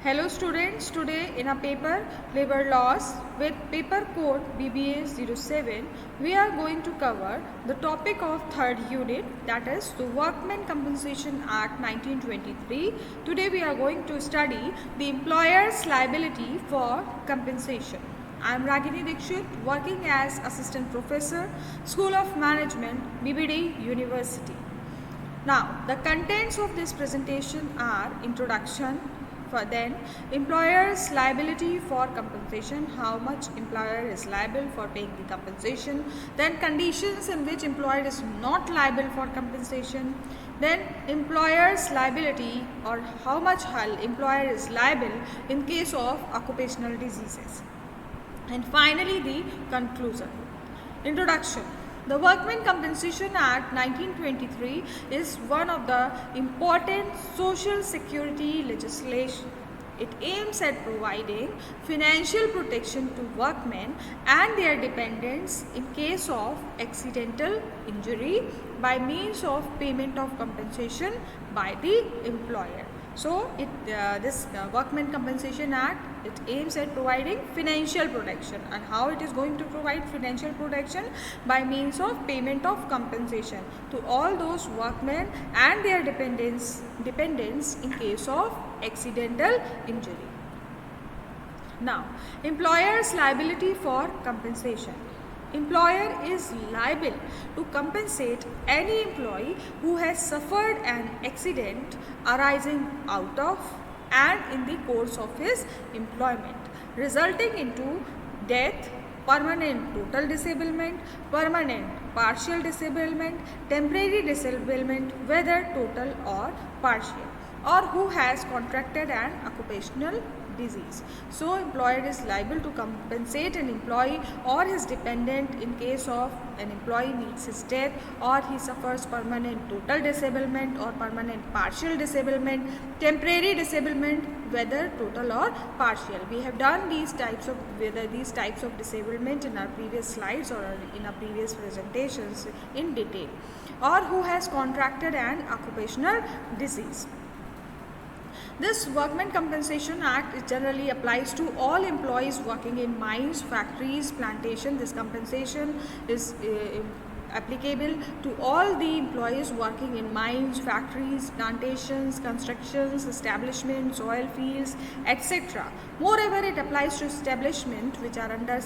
Hello students, today in a paper labor laws with paper code BBA 07 we are going to cover the topic of third unit, that is the Workmen Compensation Act 1923. Today we are going to study the employer's liability for compensation. I am Ragini Dikshit, working as assistant professor, School of Management, BBD University. Now, the contents of this presentation are introduction, then employer's liability for compensation, how much employer is liable for paying the compensation, then conditions in which employer is not liable for compensation, then employer's liability or how much employer is liable in case of occupational diseases, and finally the conclusion. Introduction. The Workmen Compensation Act 1923 is one of the important social security legislation. It aims at providing financial protection to workmen and their dependents in case of accidental injury by means of payment of compensation by the employer. So, this Workmen Compensation Act, it aims at providing financial protection, and how it is going to provide financial protection by means of payment of compensation to all those workmen and their dependents in case of accidental injury. Now, employer's liability for compensation. Employer is liable to compensate any employee who has suffered an accident arising out of and in the course of his employment, resulting into death, permanent total disablement, permanent partial disablement, temporary disablement, whether total or partial, or who has contracted an occupational disease. So, employer is liable to compensate an employee or his dependent in case of an employee meets his death, or he suffers permanent total disablement or permanent partial disablement, temporary disablement, whether total or partial. We have done these types of disablement in our previous slides or in our previous presentations in detail, or who has contracted an occupational disease. This Workmen Compensation Act generally applies to all employees working in mines, factories, plantation. This compensation is applicable to all the employees working in mines, factories, plantations, constructions, establishments, oil fields, etc. Moreover, it applies to establishments which are under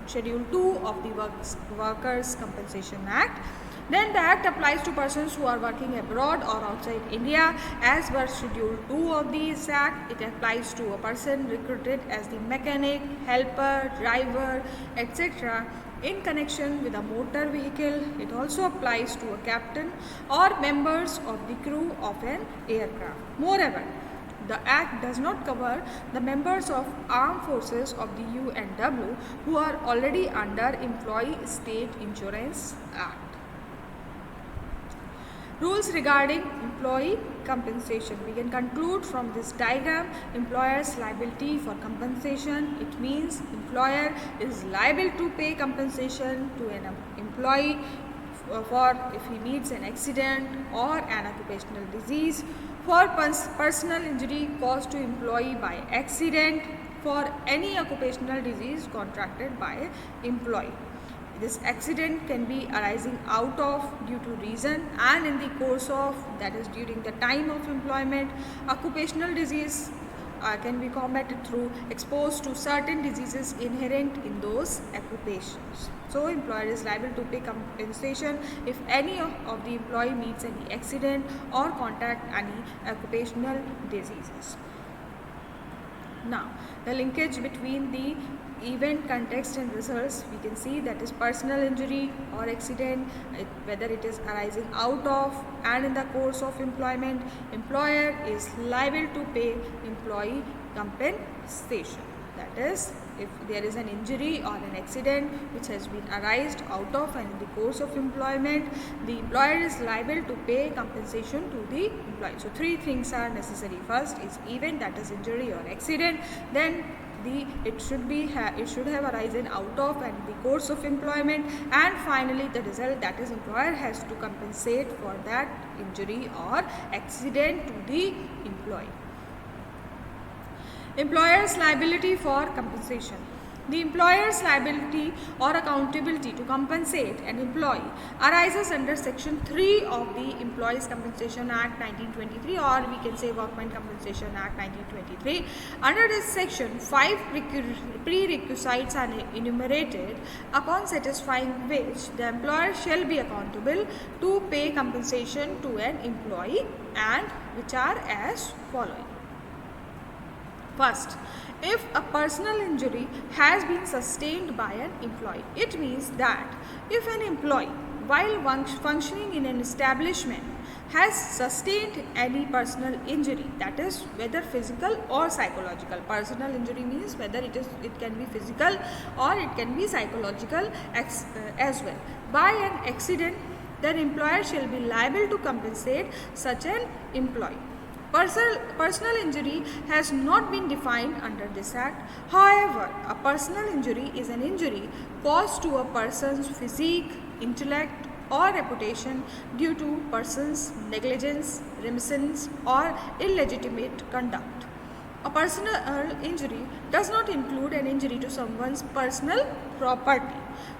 Schedule 2 of the Workers' Compensation Act. Then the Act applies to persons who are working abroad or outside India as per Schedule 2 of this Act. It applies to a person recruited as the mechanic, helper, driver, etc. in connection with a motor vehicle. It also applies to a captain or members of the crew of an aircraft. Moreover, the Act does not cover the members of armed forces of the UNW who are already under Employee State Insurance Act. Rules regarding employee compensation. We can conclude from this diagram employer's liability for compensation. It means employer is liable to pay compensation to an employee for if he meets an accident or an occupational disease, for personal injury caused to employee by accident, for any occupational disease contracted by employee. This accident can be arising out of, due to reason, and in the course of, that is during the time of employment. Occupational disease can be combated through exposed to certain diseases inherent in those occupations. So, employer is liable to pay compensation if any of the employee meets any accident or contract any occupational diseases. Now, the linkage between the event, context and results, we can see that is personal injury or accident, whether it is arising out of and in the course of employment, employer is liable to pay employee compensation. That is, if there is an injury or an accident which has been arised out of and in the course of employment, the employer is liable to pay compensation to the employee. So, three things are necessary. First is event, that is injury or accident. Then it should have arisen out of and in the course of employment, and finally the result, that is employer has to compensate for that injury or accident to the employee. Employer's liability for compensation. The employer's liability or accountability to compensate an employee arises under Section 3 of the Employees Compensation Act 1923, or we can say Workmen Compensation Act 1923. Under this section, 5 prerequisites are enumerated, upon satisfying which the employer shall be accountable to pay compensation to an employee, and which are as following. First, if a personal injury has been sustained by an employee, it means that if an employee, while functioning in an establishment, has sustained any personal injury, that is whether physical or psychological. Personal injury means whether it can be physical or it can be psychological as well. By an accident, the employer shall be liable to compensate such an employee. Personal injury has not been defined under this act. However, a personal injury is an injury caused to a person's physique, intellect, or reputation due to person's negligence, reminiscence, or illegitimate conduct. A personal injury does not include an injury to someone's personal property.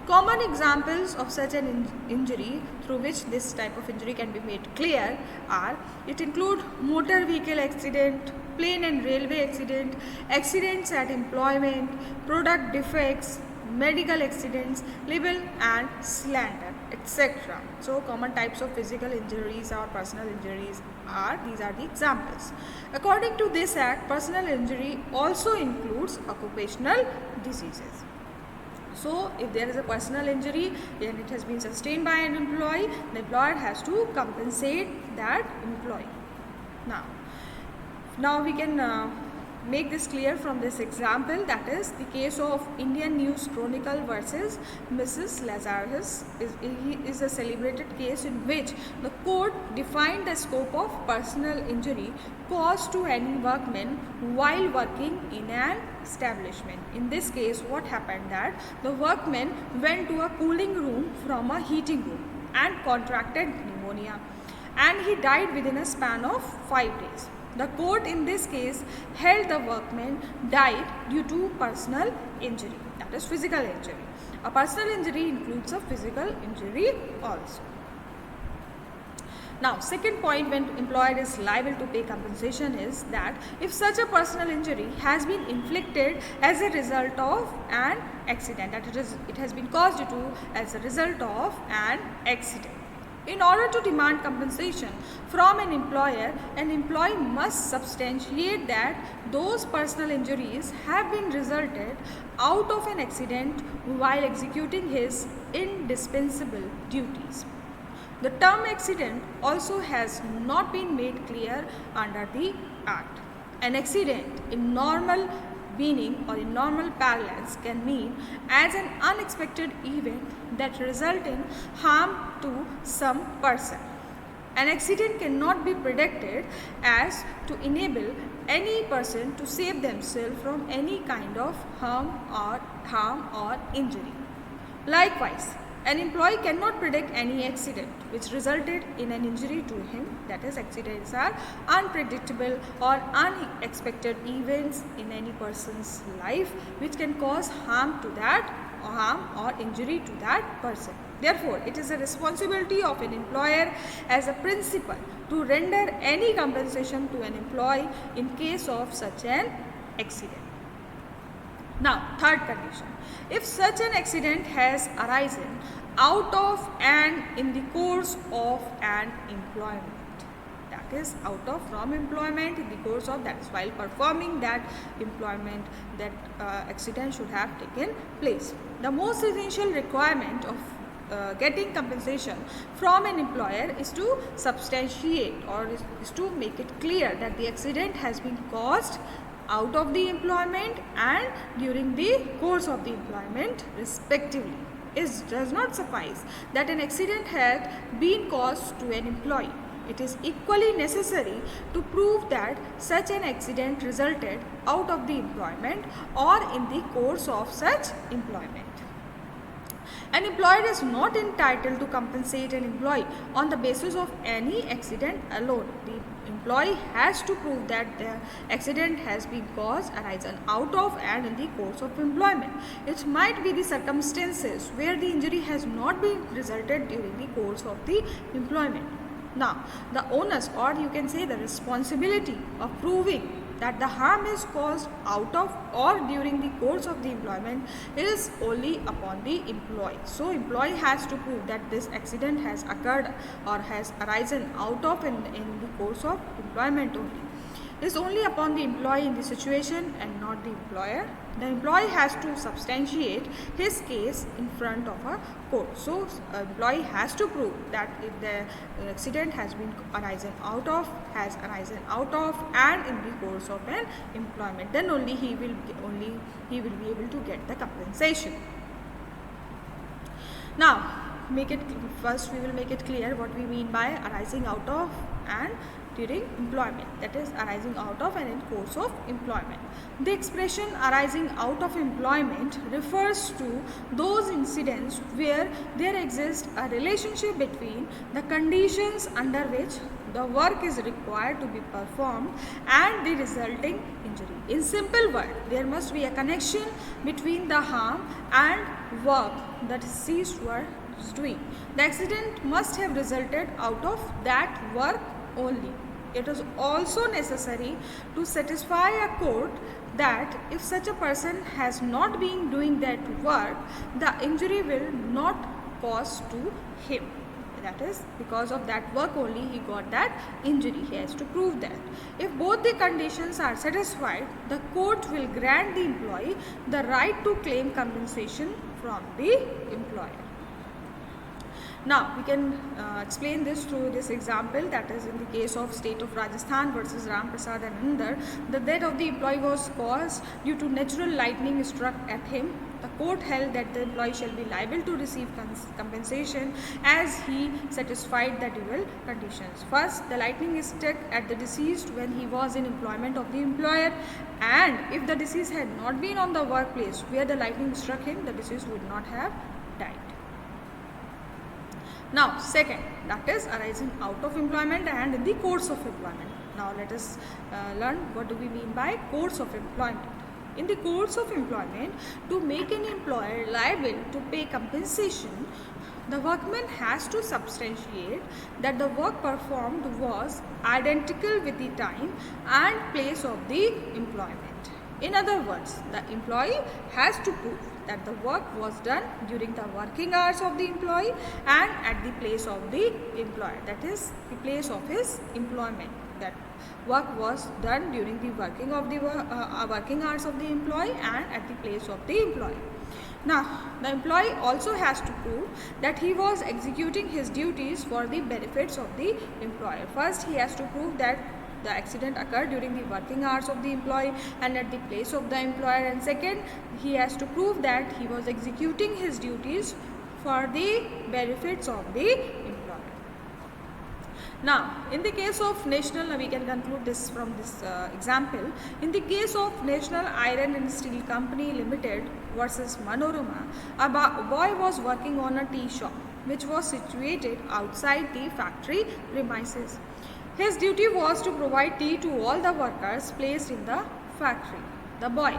Common examples of such an injury through which this type of injury can be made clear are, it include motor vehicle accident, plane and railway accident, accidents at employment, product defects, medical accidents, libel and slander, etc. So common types of physical injuries or personal injuries these are the examples. According to this act, personal injury also includes occupational diseases. So if there is a personal injury and it has been sustained by an employee, the employer has to compensate that employee. Now we can make this clear from this example, that is the case of Indian News Chronicle versus Mrs. Lazarus is a celebrated case in which the court defined the scope of personal injury caused to any workman while working in an establishment. In this case, what happened that the workman went to a cooling room from a heating room and contracted pneumonia, and he died within a span of 5 days. The court in this case held the workman died due to personal injury, that is physical injury. A personal injury includes a physical injury also. Now, second point when employer is liable to pay compensation is that if such a personal injury has been inflicted as a result of an accident, that it has been caused due to as a result of an accident. In order to demand compensation from an employee must substantiate that those personal injuries have been resulted out of an accident while executing his indispensable duties. The term accident also has not been made clear under the Act. An accident in normal meaning or in normal parlance can mean as an unexpected event that result in harm to some person. An accident cannot be predicted as to enable any person to save themselves from any kind of harm or injury. Likewise, an employee cannot predict any accident which resulted in an injury to him, that is, accidents are unpredictable or unexpected events in any person's life which can cause harm or injury to that person. Therefore, it is a responsibility of an employer as a principal to render any compensation to an employee in case of such an accident. Now, third condition. If such an accident has arisen out of and in the course of an employment, that is from employment in the course of, that is while performing that employment, that accident should have taken place. The most essential requirement of getting compensation from an employer is to substantiate or is to make it clear that the accident has been caused out of the employment and during the course of the employment respectively. It does not suffice that an accident had been caused to an employee. It is equally necessary to prove that such an accident resulted out of the employment or in the course of such employment. An employer is not entitled to compensate an employee on the basis of any accident alone. The employee has to prove that the accident has been caused, arisen out of, and in the course of employment. It might be the circumstances where the injury has not been resulted during the course of the employment. Now, the onus, or you can say the responsibility of proving that the harm is caused out of or during the course of the employment is only upon the employee. So, employee has to prove that this accident has occurred or has arisen out of in the course of employment only. It is only upon the employee in the situation and not the employer. The employee has to substantiate his case in front of a court. So, employee has to prove that if the accident has been arisen out of, and in the course of an employment, then only he will be able to get the compensation. Now, first we will make it clear what we mean by arising out of and during employment, that is arising out of and in course of employment. The expression arising out of employment refers to those incidents where there exists a relationship between the conditions under which the work is required to be performed and the resulting injury. In simple words, there must be a connection between the harm and work the deceased was doing. The accident must have resulted out of that work only. It is also necessary to satisfy a court that if such a person has not been doing that work, the injury will not cause to him. That is, because of that work only he got that injury. He has to prove that. If both the conditions are satisfied, the court will grant the employee the right to claim compensation from the employer. Now, we can explain this through this example, that is in the case of state of Rajasthan versus Ram Prasad and Andar. The death of the employee was caused due to natural lightning struck at him. The court held that the employee shall be liable to receive compensation as he satisfied the dual conditions. First, the lightning struck at the deceased when he was in employment of the employer, and if the deceased had not been on the workplace where the lightning struck him, the deceased would not have died. Now, second, that is arising out of employment and in the course of employment. Now, let us learn what do we mean by course of employment. In the course of employment, to make an employer liable to pay compensation, the workman has to substantiate that the work performed was identical with the time and place of the employment. In other words, the employee has to prove that the work was done during the working hours of the employee and at the place of the employer, that is the place of his employment. That work was done during the working hours of the employee and at the place of the employee. Now, the employee also has to prove that he was executing his duties for the benefits of the employer. First, he has to prove that the accident occurred during the working hours of the employee and at the place of the employer, and second, he has to prove that he was executing his duties for the benefits of the employer. Now, in the case of National, we can conclude this from this example. In the case of National Iron and Steel Company Limited versus Manorama, a boy was working on a tea shop which was situated outside the factory premises. His duty was to provide tea to all the workers placed in the factory. The boy,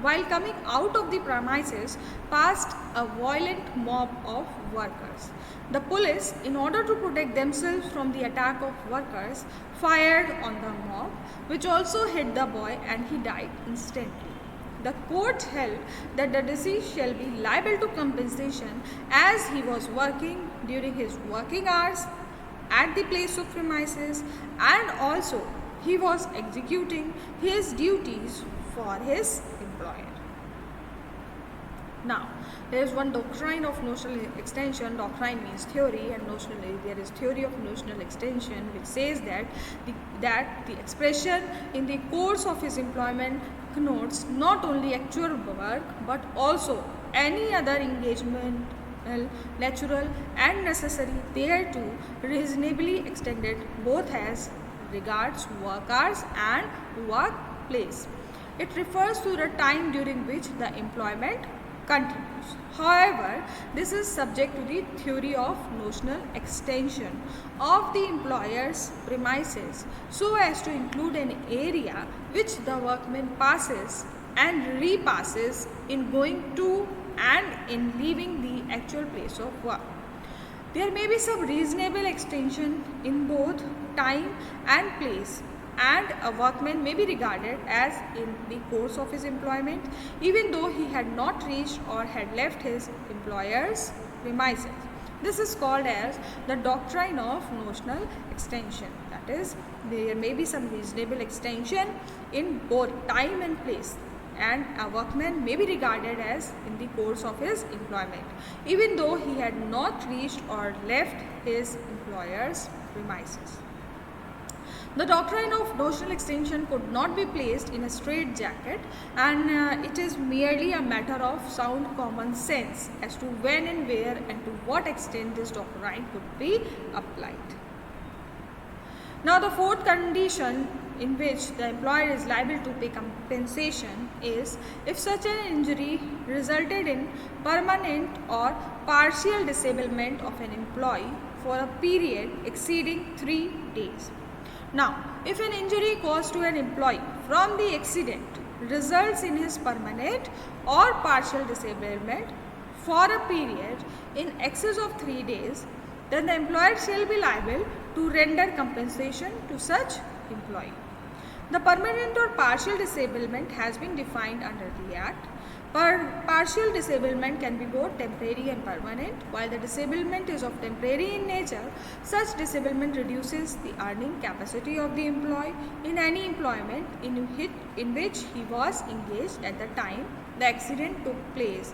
while coming out of the premises, passed a violent mob of workers. The police, in order to protect themselves from the attack of workers, fired on the mob, which also hit the boy, and he died instantly. The court held that the deceased shall be liable to compensation as he was working during his working hours at the place of premises, and also he was executing his duties for his employer. Now, there is one doctrine of notional extension. Doctrine means theory, and there is theory of notional extension, which says that the expression in the course of his employment connotes not only actual work but also any other engagement, natural and necessary thereto, reasonably extended both as regards work hours and workplace. It refers to the time during which the employment continues. However, this is subject to the theory of notional extension of the employer's premises so as to include an area which the workman passes and repasses in going to and in leaving the actual place of work. There may be some reasonable extension in both time and place, and a workman may be regarded as in the course of his employment even though he had not reached or had left his employer's premises. This is called as the doctrine of notional extension. That is, there may be some reasonable extension in both time and place, and a workman may be regarded as in the course of his employment even though he had not reached or left his employer's premises. The doctrine of notional extension could not be placed in a straitjacket, and it is merely a matter of sound common sense as to when and where and to what extent this doctrine could be applied. Now, the fourth condition in which the employer is liable to pay compensation is if such an injury resulted in permanent or partial disablement of an employee for a period exceeding 3 days. Now, if an injury caused to an employee from the accident results in his permanent or partial disablement for a period in excess of 3 days, then the employer shall be liable to render compensation to such employee. The permanent or partial disablement has been defined under the Act. Partial disablement can be both temporary and permanent. While the disablement is of temporary in nature, such disablement reduces the earning capacity of the employee in any employment in which he was engaged at the time the accident took place.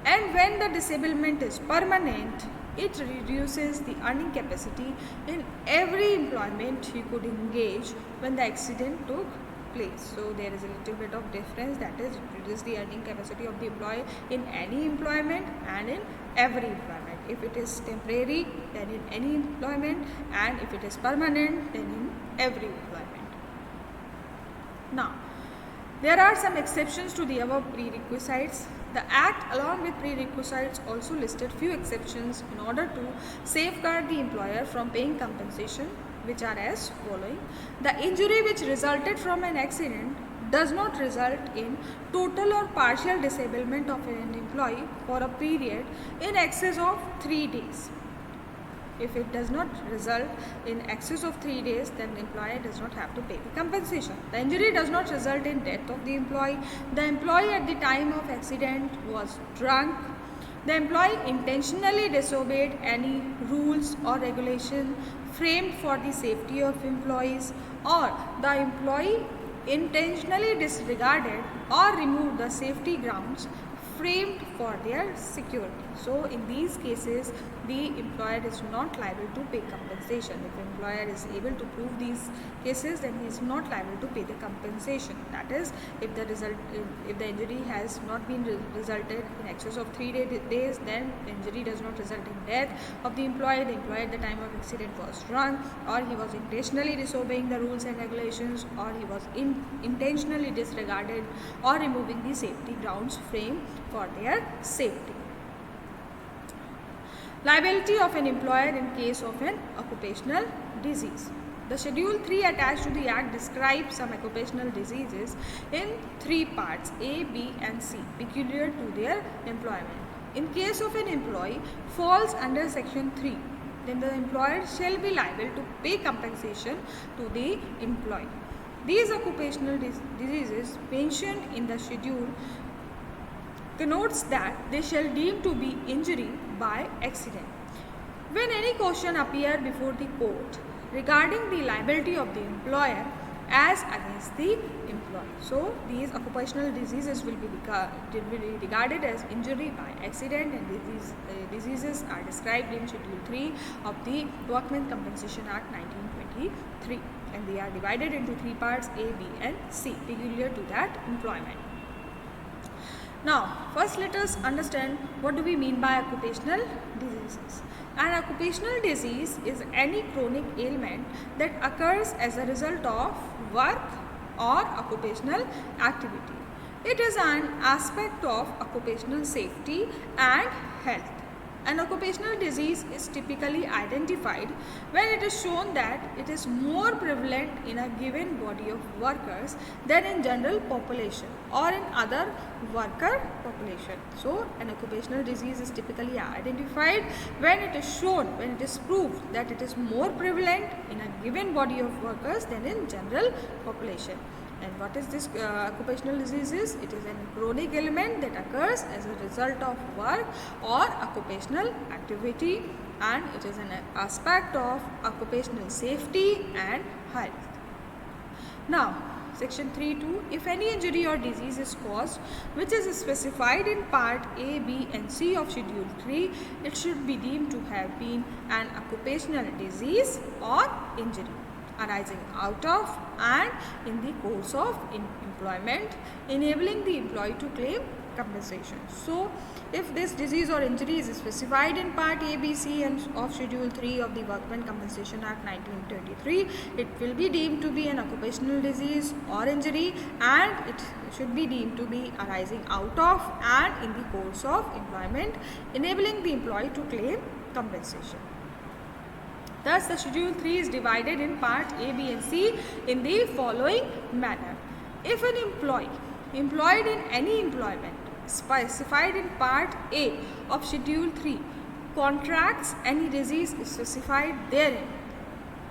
And when the disablement is permanent, it reduces the earning capacity in every employment he could engage when the accident took place. So there is a little bit of difference, that is, it reduces the earning capacity of the employee in any employment and in every employment. If it is temporary, then in any employment, and if it is permanent, then in every employment. Now, there are some exceptions to the above prerequisites. The Act, along with prerequisites, also listed few exceptions in order to safeguard the employer from paying compensation, which are as following. The injury which resulted from an accident does not result in total or partial disablement of an employee for a period in excess of 3 days. If it does not result in excess of 3 days, then the employer does not have to pay the compensation. The injury does not result in death of the employee. The employee at the time of accident was drunk. The employee intentionally disobeyed any rules or regulation framed for the safety of employees, or the employee intentionally disregarded or removed the safety grounds framed for their security. So in these cases, the employer is not liable to pay compensation. If the employer is able to prove these cases, then he is not liable to pay the compensation. That is, if the injury has not been resulted in excess of 3 days, then the injury does not result in death of the employee. The employee at the time of accident was drunk, or he was intentionally disobeying the rules and regulations, or he was intentionally disregarded or removing the safety grounds framed for their safety. Liability of an employer in case of an occupational disease. The Schedule 3 attached to the Act describes some occupational diseases in 3 parts, A, B and C, peculiar to their employment. In case of an employee falls under Section 3, then the employer shall be liable to pay compensation to the employee. These occupational diseases mentioned in the schedule connotes that they shall deem to be injury by accident. When any question appear before the court regarding the liability of the employer as against the employee, so these occupational diseases will be regarded as injury by accident, and these diseases are described in Schedule 3 of the Workmen's Compensation Act 1923, and they are divided into 3 parts, A, B and C, peculiar to that employment. Now, first let us understand what do we mean by occupational diseases. An occupational disease is any chronic ailment that occurs as a result of work or occupational activity. It is an aspect of occupational safety and health. An occupational disease is typically identified when it is shown that it is more prevalent in a given body of workers than in general population or in other worker population. So, an occupational disease is typically identified when it is shown, when it is proved that it is more prevalent in a given body of workers than in general population. And what is this occupational diseases? It is a chronic ailment that occurs as a result of work or occupational activity, and it is an aspect of occupational safety and health. Now, section 3.2, if any injury or disease is caused which is specified in part A, B and C of schedule 3, it should be deemed to have been an occupational disease or injury arising out of and in the course of employment, enabling the employee to claim compensation. So, if this disease or injury is specified in part A, B, C and of schedule 3 of the Workmen Compensation Act 1923, it will be deemed to be an occupational disease or injury, and it should be deemed to be arising out of and in the course of employment, enabling the employee to claim compensation. Thus, the schedule 3 is divided in part A, B and C in the following manner. If an employee employed in any employment specified in part A of schedule 3 contracts any disease specified therein,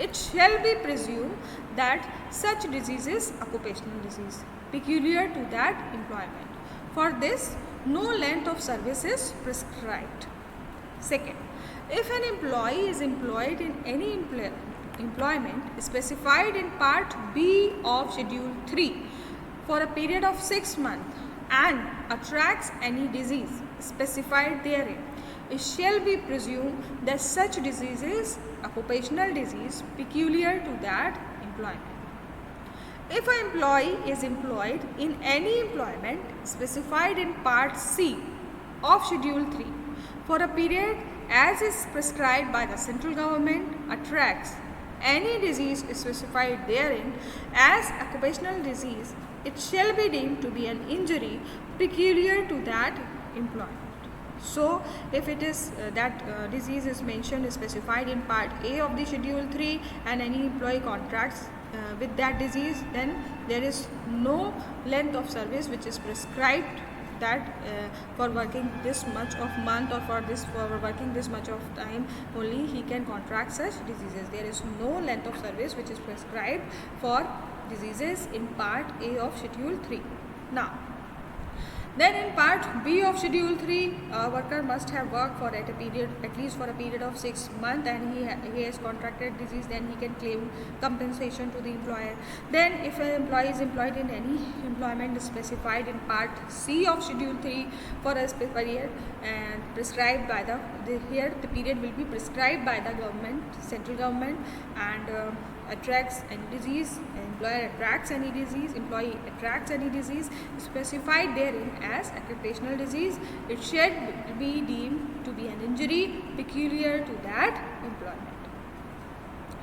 it shall be presumed that such disease is occupational disease peculiar to that employment. For this, no length of service is prescribed. Second, if an employee is employed in any employment specified in part B of schedule 3 for a period of 6 months and attracts any disease specified therein, it shall be presumed that such disease is occupational disease peculiar to that employment. If an employee is employed in any employment specified in part C of schedule 3 for a period as is prescribed by the central government, attracts any disease specified therein as occupational disease, it shall be deemed to be an injury peculiar to that employment. So, if it is that disease is mentioned specified in part A of the schedule 3 and any employee contracts with that disease, then there is no length of service which is prescribed that for working this much of month or for working this much of time only he can contract such diseases. There is no length of service which is prescribed for diseases in part A of schedule 3. Now, then in part B of schedule 3, a worker must have worked for at least for a period of 6 months, and he has contracted disease, then he can claim compensation to the employer. Then if an employee is employed in any employment specified in part C of schedule 3 for a period and prescribed by the period will be prescribed by the government, central government, and attracts any disease, employer attracts any disease, employee attracts any disease specified therein as occupational disease, it should be deemed to be an injury peculiar to that employment.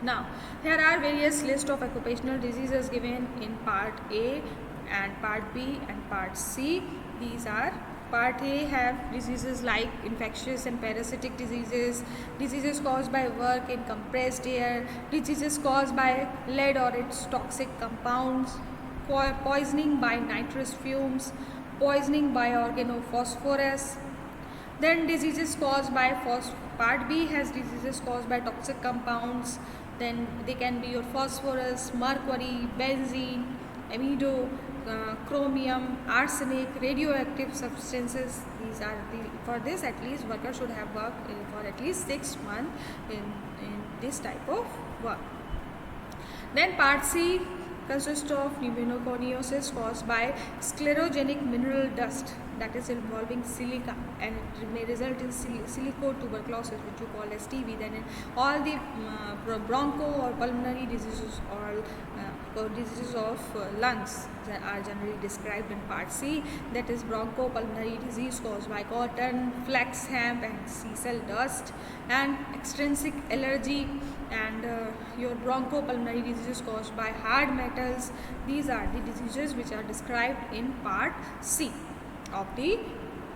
Now, there are various lists of occupational diseases given in part A and part B and part C. These are: part A have diseases like infectious and parasitic diseases, diseases caused by work in compressed air, diseases caused by lead or its toxic compounds, poisoning by nitrous fumes, poisoning by organophosphorus. Then diseases caused by part B has diseases caused by toxic compounds. Then they can be your phosphorus, mercury, benzene, amido, chromium, arsenic, radioactive substances. These are for this at least worker should have worked for at least 6 months in this type of work. Then part C consists of pneumoconiosis caused by sclerogenic mineral dust that is involving silica, and it may result in silicotuberculosis, which you call as TB. Then in all the broncho or pulmonary diseases or diseases of lungs that are generally described in part C, that is bronchopulmonary disease caused by cotton, flax, hemp and sea cell dust, and extrinsic allergy and your bronchopulmonary diseases caused by hard metals. These are the diseases which are described in part C of the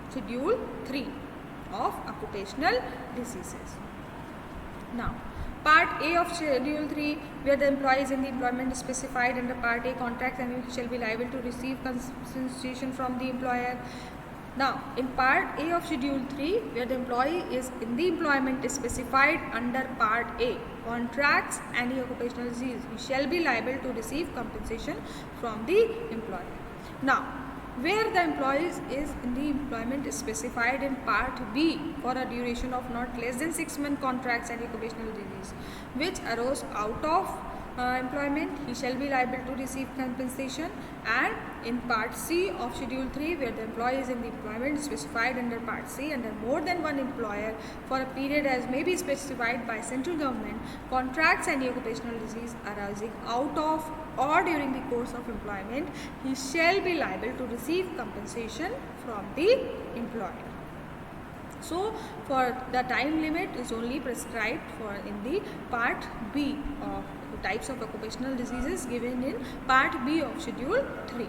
schedule 3 of occupational diseases. Now, part A of schedule 3, where the employees in the employment is specified under part A contracts and shall be liable to receive compensation from the employer. Now, in part A of schedule 3, where the employee is in the employment is specified under part A contracts any occupational disease, he shall be liable to receive compensation from the employer. Now, where the employees is in the employment is specified in part B for a duration of not less than 6 month contracts and occupational disease which arose out of employment, he shall be liable to receive compensation. And in part C of schedule 3, where the employee is in the employment specified under part C under more than one employer for a period as may be specified by central government, contracts any occupational disease arising out of or during the course of employment, he shall be liable to receive compensation from the employer. So, for the time limit is only prescribed for in the part B of the types of occupational diseases given in part B of schedule 3.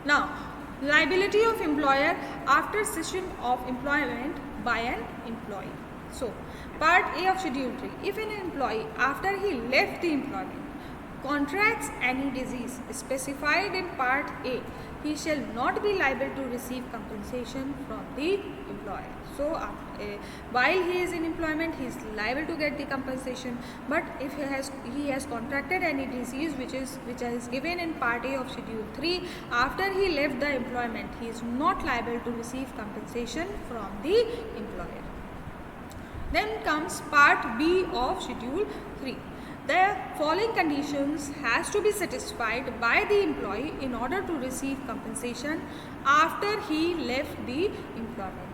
Now, liability of employer after cessation of employment by an employee. So, part A of schedule 3, if an employee after he left the employment contracts any disease specified in part A, he shall not be liable to receive compensation from the employer. So, while he is in employment, he is liable to get the compensation. But if he has contracted any disease which is given in part A of schedule 3, after he left the employment, he is not liable to receive compensation from the employer. Then comes part B of schedule 3. The following conditions has to be satisfied by the employee in order to receive compensation after he left the employment.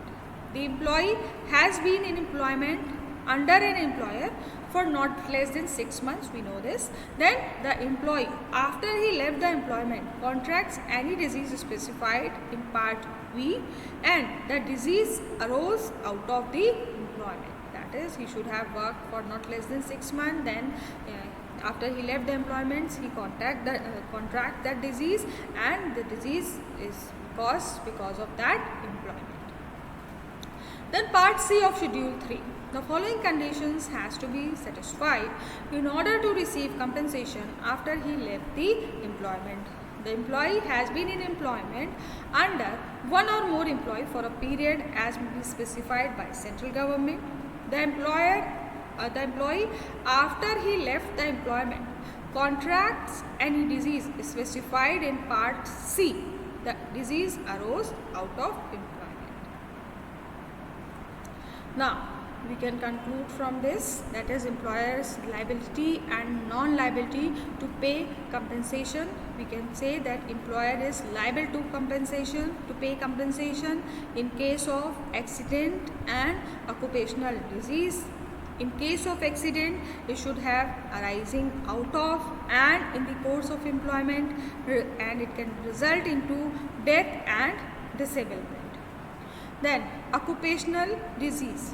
The employee has been in employment under an employer for not less than 6 months, we know this. Then the employee after he left the employment contracts any disease specified in part B and the disease arose out of the employment. That is, he should have worked for not less than 6 months. Then after he left the employment, he contract that disease, and the disease is caused because of that employment. Then part C of schedule 3. The following conditions has to be satisfied in order to receive compensation after he left the employment. The employee has been in employment under one or more employee for a period as may be specified by central government. The employee after he left the employment contracts any disease specified in part C. The disease arose out of employment. Now, we can conclude from this, that is employer's liability and non-liability to pay compensation. We can say that employer is liable to pay compensation in case of accident and occupational disease. In case of accident, it should have arising out of and in the course of employment, and it can result into death and disablement. Then occupational disease.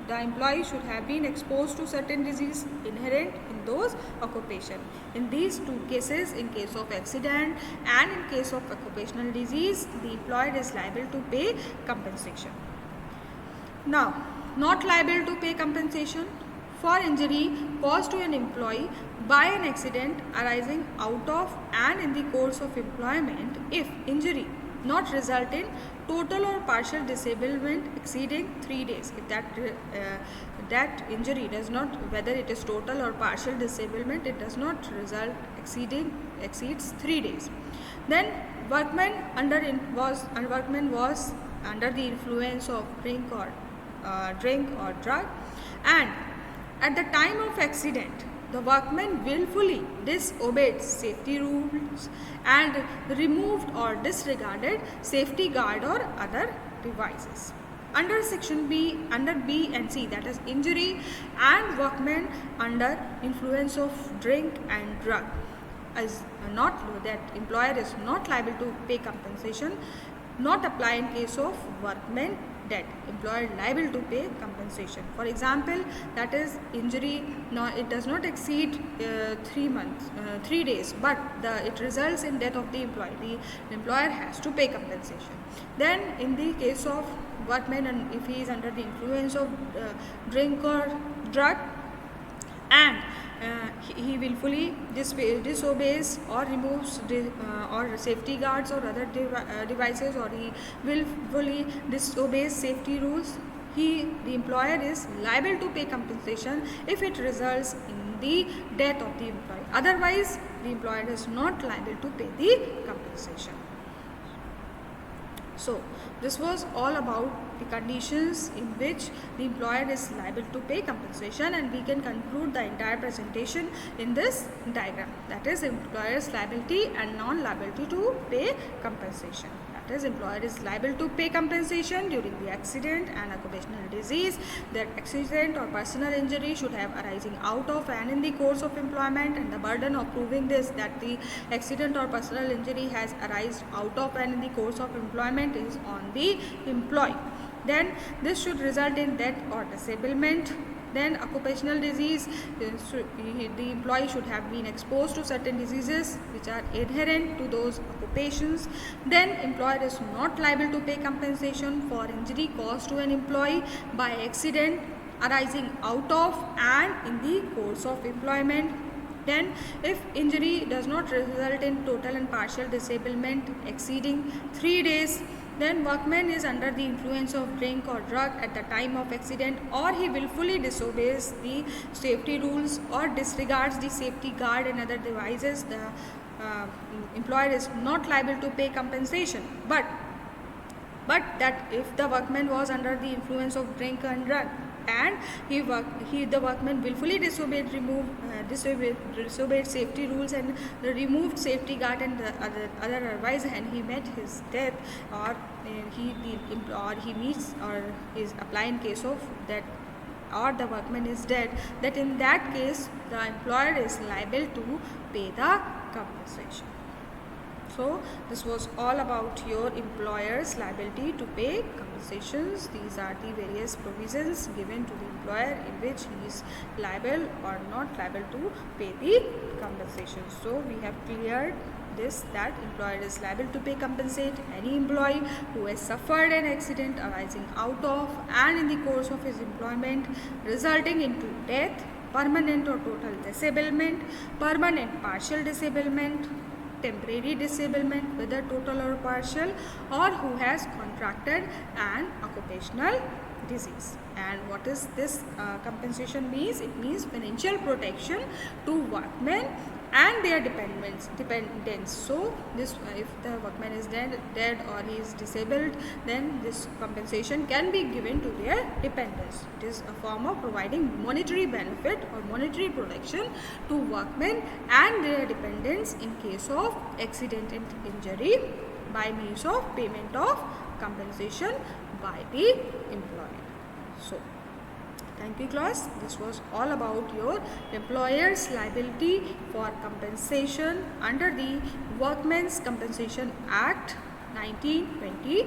The employee should have been exposed to certain disease inherent in those occupation. In these two cases, in case of accident and in case of occupational disease, the employer is liable to pay compensation. Now, not liable to pay compensation for injury caused to an employee by an accident arising out of and in the course of employment if injury not result in total or partial disablement exceeding 3 days. If that injury does not, whether it is total or partial disablement, it does not result exceeds 3 days. Then workman was under the influence of drink or drug, and at the time of accident the workman willfully disobeyed safety rules and removed or disregarded safety guard or other devices. Under section B, under B and C, that is injury and workman under influence of drink and drug, as not that employer is not liable to pay compensation, not apply in case of workman debt. Employer liable to pay compensation. For example, that is injury, it does not exceed 3 days, but it results in death of the employee. The employer has to pay compensation. Then in the case of workman, and if he is under the influence of drink or drug, and he willfully disobeys or removes or safety guards or other devices, or he willfully disobeys safety rules, the employer is liable to pay compensation if it results in the death of the employee. Otherwise, the employer is not liable to pay the compensation. So this was all about the conditions in which the employer is liable to pay compensation, and we can conclude the entire presentation in this diagram, that is employer's liability and non-liability to pay compensation. That is, employer is liable to pay compensation during the accident and occupational disease. That accident or personal injury should have arising out of and in the course of employment, and the burden of proving this, that the accident or personal injury has arisen out of and in the course of employment, is on the employee. Then this should result in death or disablement. Then occupational disease, the employee should have been exposed to certain diseases which are inherent to those occupations. Then employer is not liable to pay compensation for injury caused to an employee by accident arising out of and in the course of employment. Then if injury does not result in total and partial disablement exceeding 3 days, then workman is under the influence of drink or drug at the time of accident, or he willfully disobeys the safety rules or disregards the safety guard and other devices, the employer is not liable to pay compensation. But that if the workman was under the influence of drink and drug, and the workman willfully disobeyed safety rules and removed safety guard and other advice, and he met his death, or he meets or is applying case of that, or the workman is dead, that in that case the employer is liable to pay the compensation. So this was all about your employer's liability to pay compensations. These are the various provisions given to the employer in which he is liable or not liable to pay the compensation. So we have cleared this, that employer is liable to pay compensate any employee who has suffered an accident arising out of and in the course of his employment resulting into death, permanent or total disablement, permanent partial disablement, temporary disablement whether total or partial, or who has contracted an occupational disease. And what is this compensation means? It means financial protection to workmen and their dependents. So this, if the workman is dead or he is disabled, then this compensation can be given to their dependents. It is a form of providing monetary benefit or monetary protection to workmen and their dependents in case of accident and injury by means of payment of compensation by the employer. So thank you class. This was all about your employer's liability for compensation under the Workmen's Compensation Act 1920.